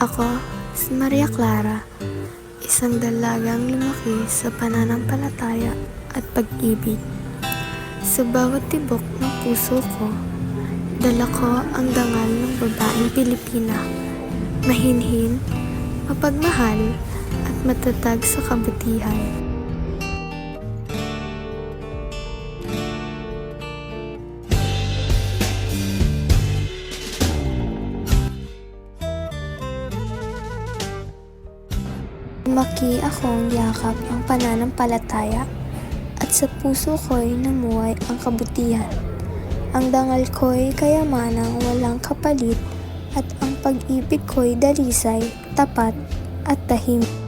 Ako, si Maria Clara, isang dalagang lumaki sa pananampalataya at pag-ibig. Sa bawat tibok ng puso ko, dala ko ang dangal ng babaeng Pilipina, mahinhin, mapagmahal, at matatag sa kabutihan. Lumaki akong yakap ang pananampalataya at sa puso ko'y namuhay ang kabutihan. Ang dangal ko'y kayamanang walang kapalit at ang pag-ibig ko'y dalisay, tapat at tahimik.